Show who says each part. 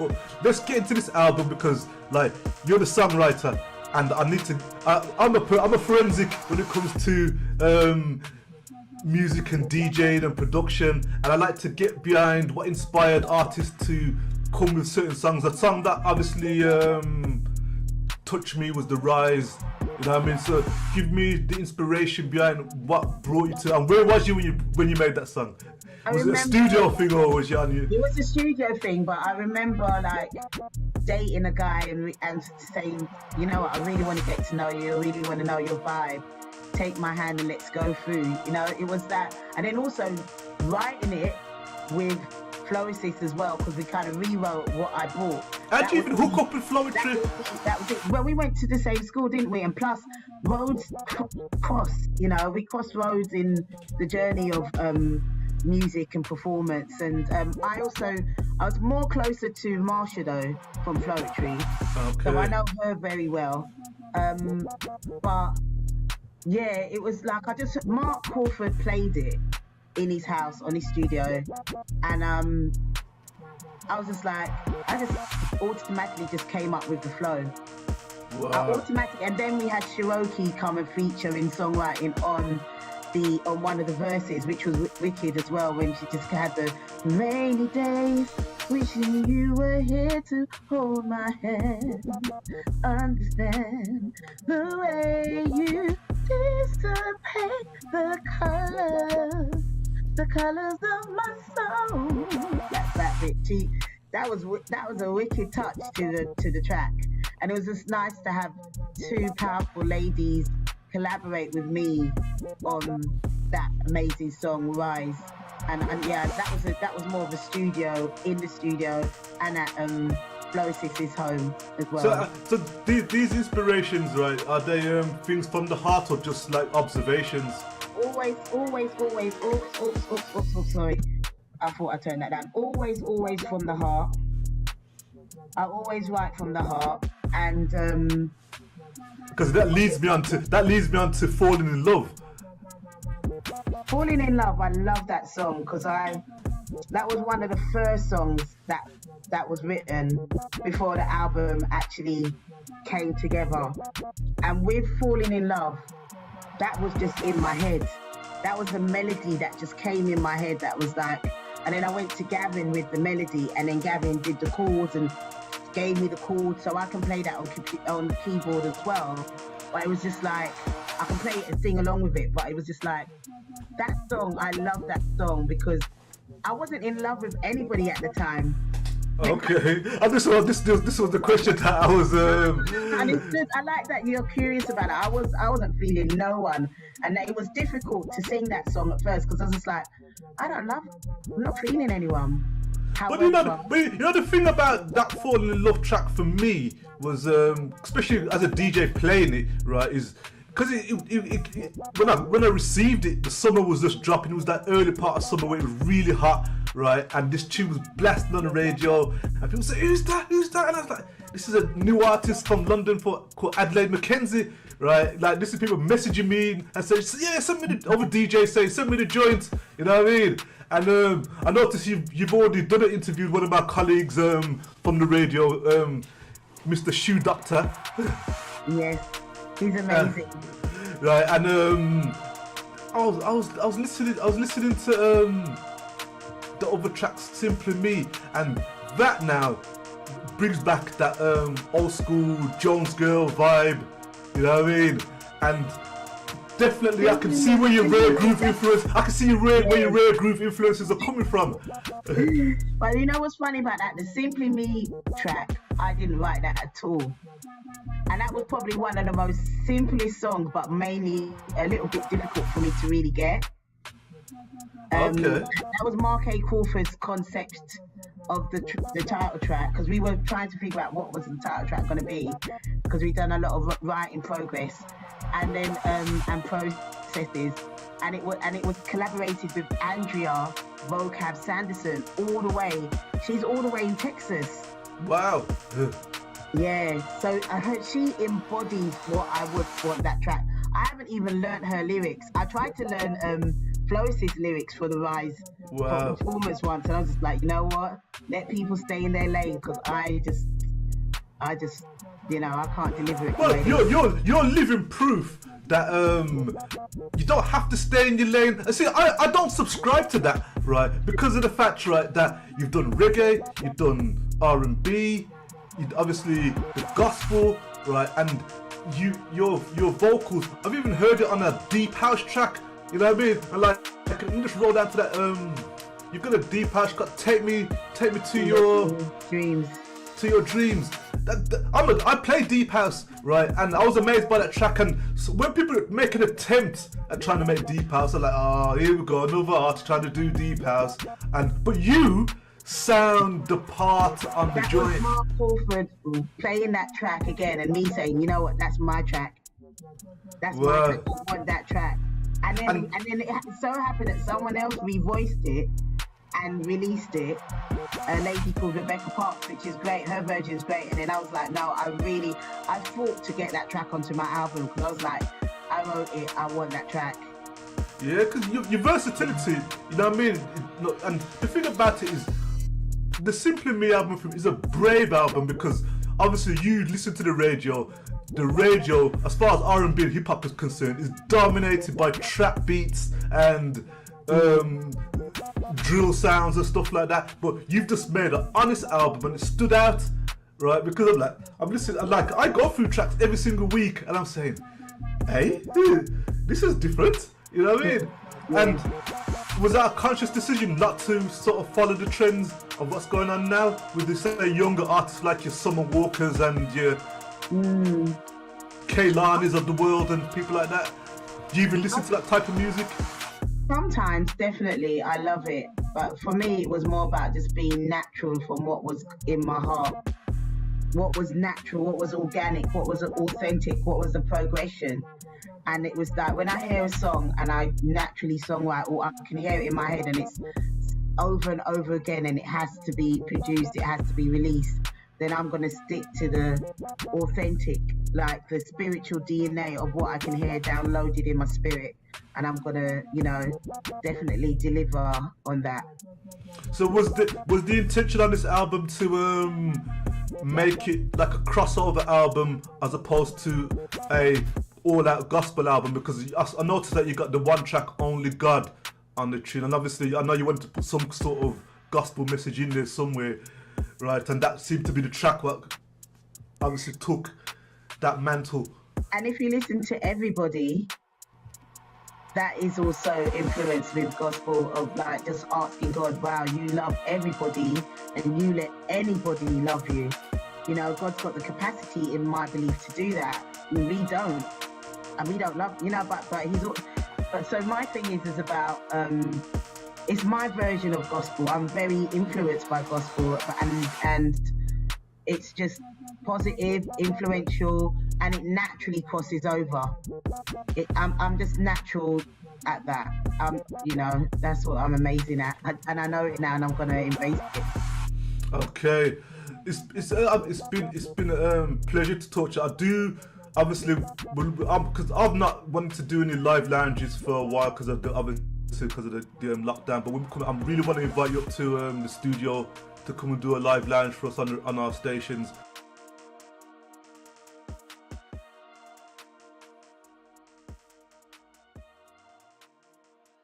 Speaker 1: But let's get into this album because, like, you're the songwriter, and I need to. I'm a forensic when it comes to music and DJing and production, and I like to get behind what inspired artists to come with certain songs. A song that obviously touched me was The Rise. You know what I mean? So give me the inspiration behind what brought you to, and where was you when you made that song? Was it a studio thing or was you on you?
Speaker 2: It was a studio thing, but I remember like dating a guy and saying, you know what, I really want to get to know you, I really want to know your vibe. Take my hand and let's go through. You know, it was that, and then also writing it with Floetry as well, because we kind of rewrote what I bought.
Speaker 1: How'd you even hook up with Floetry?
Speaker 2: That was it. Well, we went to the same school, didn't we? And plus, roads cross. You know, we crossed roads in the journey of music and performance. And I was more closer to Marsha though from Floetry, so I know her very well. But yeah, it was like Mark Crawford played it in his house on his studio, and I was just like, I just automatically just came up with the flow.
Speaker 1: Wow.
Speaker 2: And then we had Cherokee come and feature in songwriting on one of the verses, which was wicked as well, when she just had the rainy days, wishing you were here to hold my hand, understand the way you dissipate the colors of my soul. That's that bit. That was a wicked touch to the track, and it was just nice to have two powerful ladies collaborate with me on that amazing song Rise, and yeah, that was more of a studio, in the studio, and at Floetry's home as well.
Speaker 1: So these inspirations, right, are they things from the heart or just like observations?
Speaker 2: Always, sorry, I thought I turned that down. Always from the heart. I always write from the heart, and
Speaker 1: because that leads me on to Falling in Love.
Speaker 2: Falling in Love, I love that song because that was one of the first songs that was written before the album actually came together. And with Falling in Love, that was just in my head. That was the melody that just came in my head. That was like, and then I went to Gavin with the melody, and then Gavin did the chords and gave me the chords, so I can play that on the keyboard as well. But it was just like, I can play it and sing along with it, but it was just like, that song, I love that song because I wasn't in love with anybody at the time.
Speaker 1: Okay, and this was the question that I was.
Speaker 2: And it's just, I like that you're curious about it. I wasn't feeling no one, and it was difficult to sing that song at first because I was just like, I'm not feeling anyone.
Speaker 1: But you know the thing about that Falling in Love track for me was, especially as a DJ playing it, right, is because when I received it, the summer was just dropping. It was that early part of summer where it was really hot, right, and this tune was blasting on the radio, and people say, who's that? And I was like, this is a new artist from London called Adelaide Mackenzie, right? Like, this is people messaging me and saying, yeah, send me the other DJ saying, send me the joint, you know what I mean? And I noticed you've already done an interview with one of my colleagues from the radio, Mr. Shoe Doctor.
Speaker 2: Yes, he's amazing.
Speaker 1: Right, and I was listening to the other tracks, Simply Me, and that now brings back that old school Jones Girl vibe, you know what I mean? And definitely, I can see where your rare groove influence. I can see where your rare groove influences are coming from.
Speaker 2: But you know what's funny about that? The Simply Me track, I didn't write that at all, and that was probably one of the most simplest songs, but mainly a little bit difficult for me to really get.
Speaker 1: Okay.
Speaker 2: That was Mark A. Crawford's concept of the title track, because we were trying to figure out what was the title track going to be, because we'd done a lot of writing progress and then and processes, and it was collaborated with Andrea Vocab Sanderson all the way. She's all the way in Texas.
Speaker 1: Wow.
Speaker 2: Yeah, so I heard she embodies what I would want that track. I haven't even learnt her lyrics. I tried to learn Flo's lyrics for the Rise
Speaker 1: Wow.
Speaker 2: performance once, and I was just like, you know what? Let people stay in their lane, because I just, I can't deliver it.
Speaker 1: Well, you're living proof that you don't have to stay in your lane. And see, I don't subscribe to that, right? Because of the fact, right, that you've done reggae, you've done R&B, obviously the gospel, right, and your vocals. I've even heard it on a deep house track. You know what I mean? And like, I can just roll down to that. You've got a deep house. Got take me to your
Speaker 2: dreams.
Speaker 1: To your dreams. I play deep house, right? And I was amazed by that track. And so when people make an attempt at trying to make deep house, they're like, oh, here we go, another artist trying to do deep house. But you sound the part on the joint.
Speaker 2: Was Mark Crawford playing that track again, and me saying, you know what, that's my track. That's my track. I want that track. And then it so happened that someone else revoiced it and released it, a lady called Rebecca Parks, which is great. Her version's great. And then I was like, no, I fought to get that track onto my album, because I was like, I wrote it, I want that track.
Speaker 1: Yeah, because your versatility, you know what I mean? And the thing about it is, the Simply Me album is a brave album, because obviously you listen to the radio. The radio, as far as R&B and hip hop is concerned, is dominated by trap beats and drill sounds and stuff like that. But you've just made an honest album, and it stood out, right? Because I'm listening, like, I go through tracks every single week, and I'm saying, hey, this is different. You know what I mean?
Speaker 2: Yeah.
Speaker 1: And was that a conscious decision not to sort of follow the trends of what's going on now with the say younger artists like your Summer Walkers and your Kaylanis of the world and people like that? Do you even listen to that type of music?
Speaker 2: Sometimes, definitely, I love it. But for me, it was more about just being natural from what was in my heart. What was natural, what was organic, what was authentic, what was the progression. And it was like, when I hear a song and I naturally songwrite, or I can hear it in my head and it's over and over again and it has to be produced, it has to be released, then I'm going to stick to the authentic, like the spiritual DNA of what I can hear downloaded in my spirit. And I'm going to, definitely deliver on that.
Speaker 1: So was the intention on this album to make it like a crossover album as opposed to a all-out gospel album? Because I noticed that you got the one track Only God on the tune, and obviously I know you wanted to put some sort of gospel message in there somewhere, right? And that seemed to be the track what obviously took that mantle.
Speaker 2: And if you listen to Everybody, that is also influenced with gospel, of like just asking God, wow, you love everybody and you let anybody love you. God's got the capacity, in my belief, to do that. We don't. And we don't love, but he's all. But so my thing is about, it's my version of gospel. I'm very influenced by gospel, and it's just positive, influential, and it naturally crosses over. I'm just natural at that. That's what I'm amazing at, and I know it now, and I'm gonna embrace it.
Speaker 1: Okay, it's been a pleasure to talk to you. I do. Obviously, because I've not wanted to do any live lounges for a while because of the lockdown. But I really want to invite you up to the studio to come and do a live lounge for us on our stations.